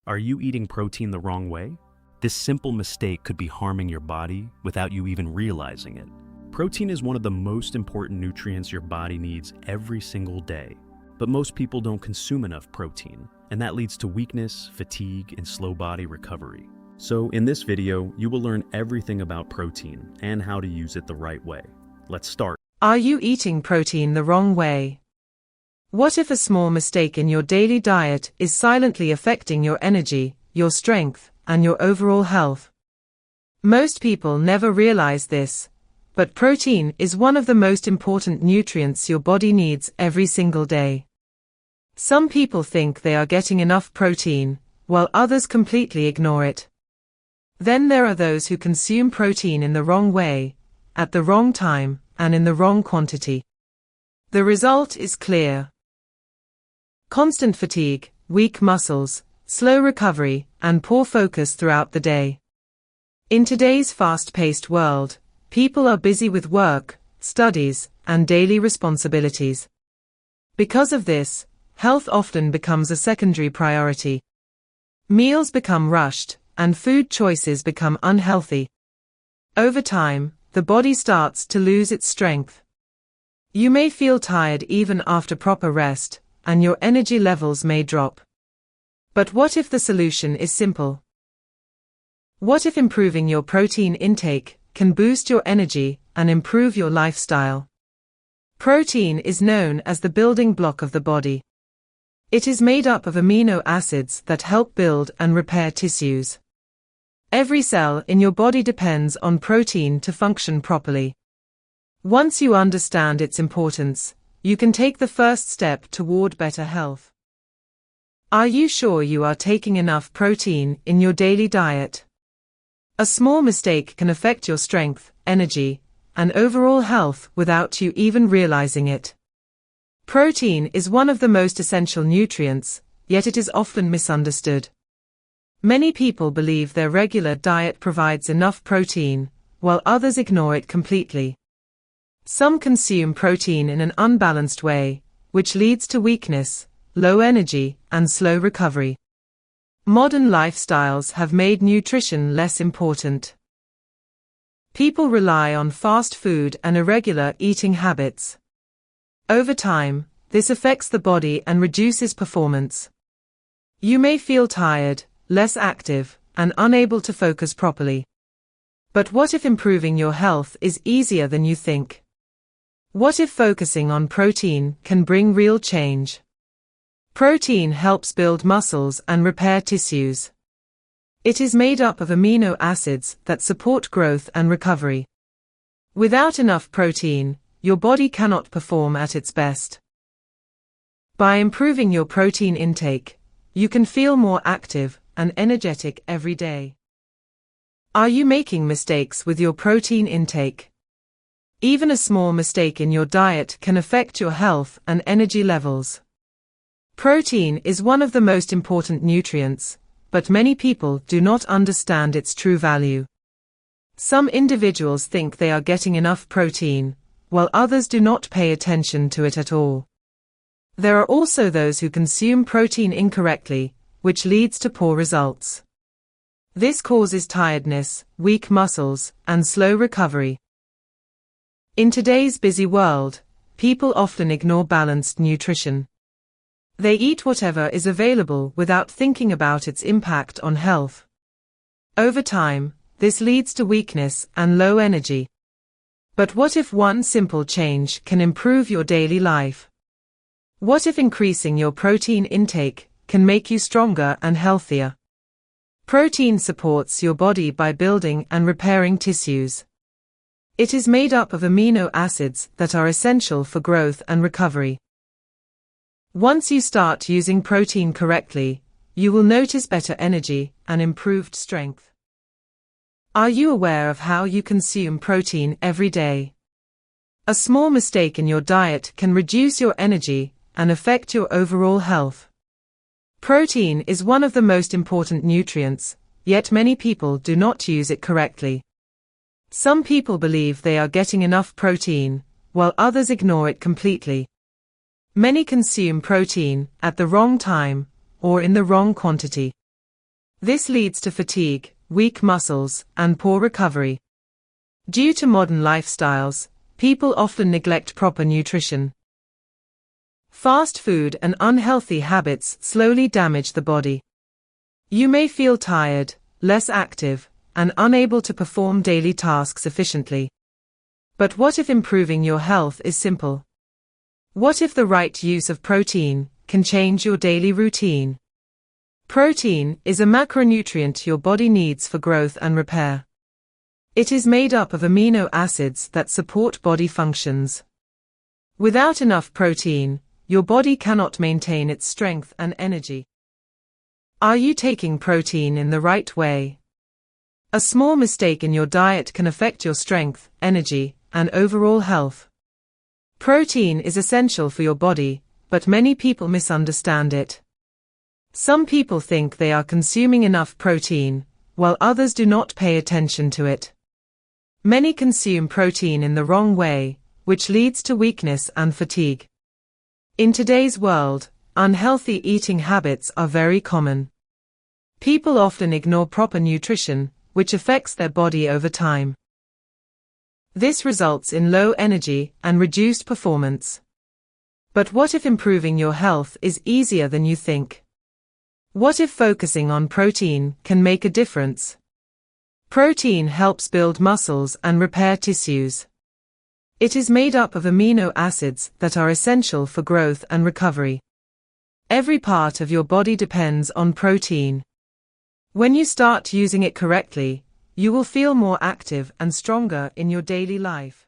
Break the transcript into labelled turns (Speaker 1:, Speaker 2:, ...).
Speaker 1: Are you eating protein the wrong way? This simple mistake could be harming your body without you even realizing it. Protein is one of the most important nutrients your body needs every single day. But most people don't consume enough protein, and that leads to weakness, fatigue, and slow body recovery. So in this video, you will learn everything about protein and how to use it the right way. Let's start.
Speaker 2: Are you eating protein the wrong way? What if a small mistake in your daily diet is silently affecting your energy, your strength, and your overall health? Most people never realize this, but protein is one of the most important nutrients your body needs every single day. Some people think they are getting enough protein, while others completely ignore it. Then there are those who consume protein in the wrong way, at the wrong time, and in the wrong quantity. The result is clear. Constant fatigue, weak muscles, slow recovery, and poor focus throughout the day. In today's fast-paced world, people are busy with work, studies, and daily responsibilities. Because of this, health often becomes a secondary priority. Meals become rushed, and food choices become unhealthy. Over time, the body starts to lose its strength. You may feel tired even after proper rest, and your energy levels may drop. But what if the solution is simple? What if improving your protein intake can boost your energy and improve your lifestyle? Protein is known as the building block of the body. It is made up of amino acids that help build and repair tissues. Every cell in your body depends on protein to function properly. Once you understand its importance, you can take the first step toward better health. Are you sure you are taking enough protein in your daily diet? A small mistake can affect your strength, energy, and overall health without you even realizing it. Protein is one of the most essential nutrients, yet it is often misunderstood. Many people believe their regular diet provides enough protein, while others ignore it completely. Some consume protein in an unbalanced way, which leads to weakness, low energy, and slow recovery. Modern lifestyles have made nutrition less important. People rely on fast food and irregular eating habits. Over time, this affects the body and reduces performance. You may feel tired, less active, and unable to focus properly. But what if improving your health is easier than you think? What if focusing on protein can bring real change? Protein helps build muscles and repair tissues. It is made up of amino acids that support growth and recovery. Without enough protein, your body cannot perform at its best. By improving your protein intake, you can feel more active and energetic every day. Are you making mistakes with your protein intake? Even a small mistake in your diet can affect your health and energy levels. Protein is one of the most important nutrients, but many people do not understand its true value. Some individuals think they are getting enough protein, while others do not pay attention to it at all. There are also those who consume protein incorrectly, which leads to poor results. This causes tiredness, weak muscles, and slow recovery. In today's busy world, people often ignore balanced nutrition. They eat whatever is available without thinking about its impact on health. Over time, this leads to weakness and low energy. But what if one simple change can improve your daily life? What if increasing your protein intake can make you stronger and healthier? Protein supports your body by building and repairing tissues. It is made up of amino acids that are essential for growth and recovery. Once you start using protein correctly, you will notice better energy and improved strength. Are you aware of how you consume protein every day? A small mistake in your diet can reduce your energy and affect your overall health. Protein is one of the most important nutrients, yet many people do not use it correctly. Some people believe they are getting enough protein, while others ignore it completely. Many consume protein at the wrong time, or in the wrong quantity. This leads to fatigue, weak muscles, and poor recovery. Due to modern lifestyles, people often neglect proper nutrition. Fast food and unhealthy habits slowly damage the body. You may feel tired, less active, and unable to perform daily tasks efficiently. But what if improving your health is simple? What if the right use of protein can change your daily routine? Protein is a macronutrient your body needs for growth and repair. It is made up of amino acids that support body functions. Without enough protein, your body cannot maintain its strength and energy. Are you taking protein in the right way? A small mistake in your diet can affect your strength, energy, and overall health. Protein is essential for your body, but many people misunderstand it. Some people think they are consuming enough protein, while others do not pay attention to it. Many consume protein in the wrong way, which leads to weakness and fatigue. In today's world, unhealthy eating habits are very common. People often ignore proper nutrition, which affects their body over time. This results in low energy and reduced performance. But what if improving your health is easier than you think? What if focusing on protein can make a difference? Protein helps build muscles and repair tissues. It is made up of amino acids that are essential for growth and recovery. Every part of your body depends on protein. When you start using it correctly, you will feel more active and stronger in your daily life.